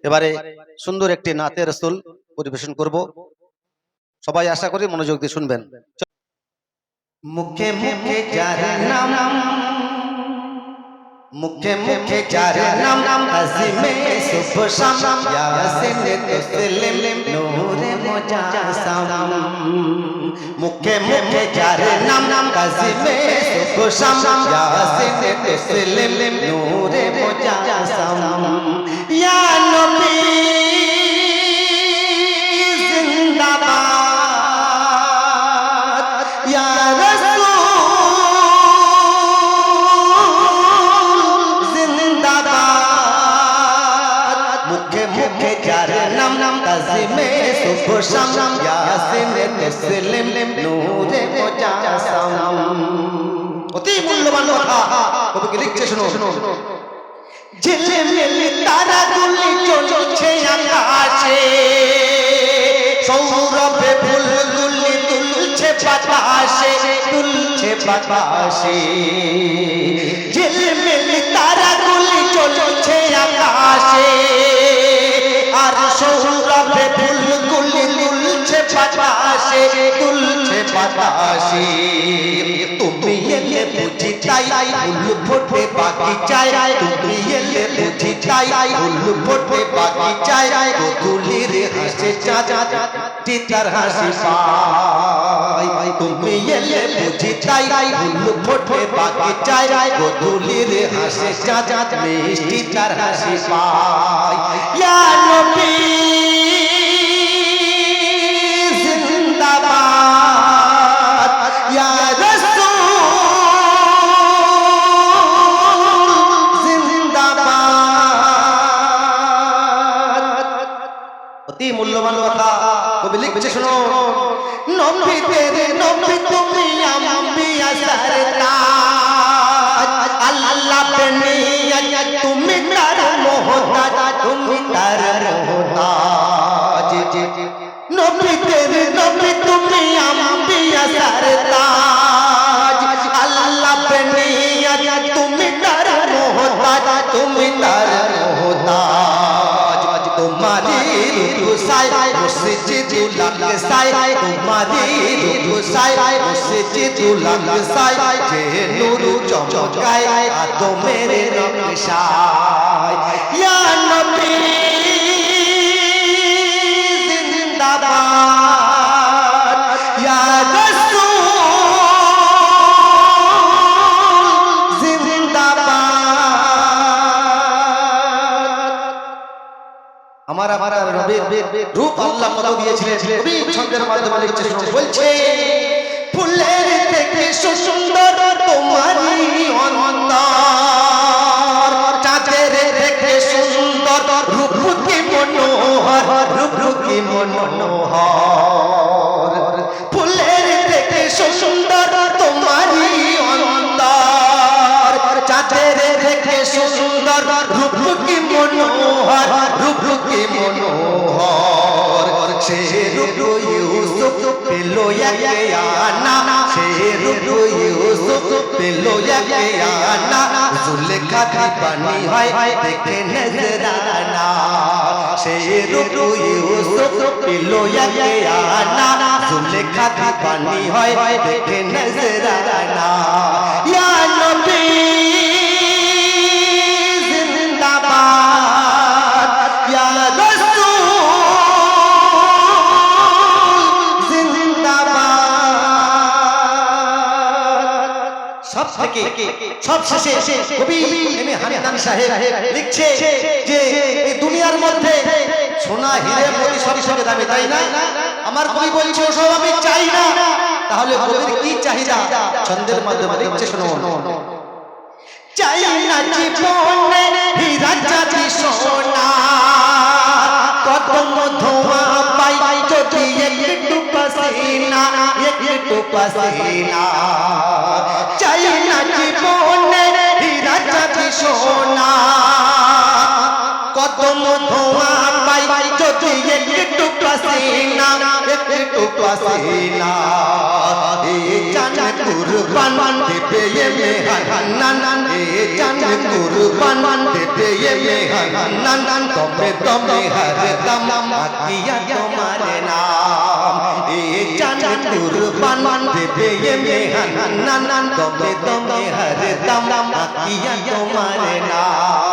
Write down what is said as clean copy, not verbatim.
এবারে সুন্দর একটি নাতে রাসূল পরিবেশন করব, সবাই আশা করি মনোযোগ দিয়ে শুনবেন। মুখে মুখে যার নাম, মুখে মুখে যার নাম, আযিমে সুবহ শাম, ইয়াসিন তসলিম নূরে মুজাসসাম। মুখে মুখে যার নাম, আযিমে সুবহ শাম, ইয়াসিন তসলিম নূরে মুজাসসাম। ইয়া নবী জিন্দাবাদ, ইয়া রাসূল জিন্দাবাদ। মুখে মুখে যার নাম, আযিমে সুবহ শাম, ইয়াসিন তসলিম নূরে মুজাসসাম। অতি মূল্যবান কথা কবি লিখছে, শুনো। ঝিলমিল তারাগুলি চলছে আকাশে, সৌরভে ফুলগুলি দুলছে বাতাসে, দুলছে বাতাসে। ঝিলমিল তারাগুলি চলছে আকাশে, আর সৌরভে ফুলগুলি দুলছে বাতাসে, দুলছে বাতাসে। তুমি এলে বুঝি তাই ফুল ফোটে বাগিচায়, তুমি এলে বুঝি তাই ফুল ফোটে বাগিচায়। গোধূলির হাসে চাঁদ তার হাসি পায়, তুমি এলে বুঝি তাই ফুল ফোটে বাগিচায়। গোধূলির হাসে চাঁদ মিষ্টি তার হাসি পায়। ইয়া নবী জিন্দাবাদ, ইয়া মূল্যবান কথা কবি লিখছে, শুনো। নবী তেরে নবী তুমি আম্বিয়া সরতাজ, আল্লাহ पे नियत তুমি তার মোহতাজ, তুমি তার মোহতাজ। নবী তেরে নবী তুমি আম্বিয়া সরতাজ, আল্লাহ पे नियत তুমি তার মোহতাজ, তুমি তার মোহতাজ। तुम्हारी रूसाई मस्जिदुल अक़साई, तुम्हारी रूसाई मस्जिदुल अक़साई। जे नूर चमकाए तो मेरे नक्शाय। या नबी जिंदाबाद, या रसूल जिंदाबाद। हमारा नबीर रूप अल्लाह कत दिएছিলেন, কবি ছন্দের মাধ্যমে লিখছে, শুনুন। বলছে ফুলের থেকে সুন্দর তোমারই অন্তর, চাঁদের থেকে সুন্দর রূপ কি মনোহর, রূপ কি মনোহর। ফুলের থেকে সুন্দর তোমারই অন্তর, চাঁদের থেকে সুন্দর রূপ কি মনোহর, রূপ কি মনোহর। সে রূপ ইউসুফ পেল একে আনা, সে রূপ ইউসুফ পেল একে আনা। জুলেখা দিবানি হয় দেখে নজরানা, সে রূপ ইউসুফ পেল একে আনা। জুলেখা দিবানি হয় দেখে নজরানা। ইয়া নবী জিন্দাবাদ, ইয়া রাসূল জিন্দাবাদ। সব শেষে কবি হানিদান সাহেব লিখছে যে এই দুনিয়ার মধ্যে সোনা হিরে মোতি সবচেয়ে দামি, তাই না? আমার কবি বলছে ওসব আমি চাই না। তাহলে কবির কি চাহিদা? ছন্দের মাধ্যমে লিখছে, শোনো। চাই না জীবনে হীরা চাঁদি সোনা, কদম ধোয়া পাই যদি একটু পাসিনা, একটু পাসিনা। চাই না জীবনে হীরা চাঁদি সোনা, কদম ধোঁয়া পাই যদি একটু পাসিনা একটু পাসিনা এ জান কুরবান দেবে মেহান্নান এ জান কুরবান দেবে মেহান্নান তবে তবে হরদম আকিয়া তোমার নাম এ জান কুরবান দেবে মেহান্নান তবে তবে হরদম আকিয়া তোমার নাম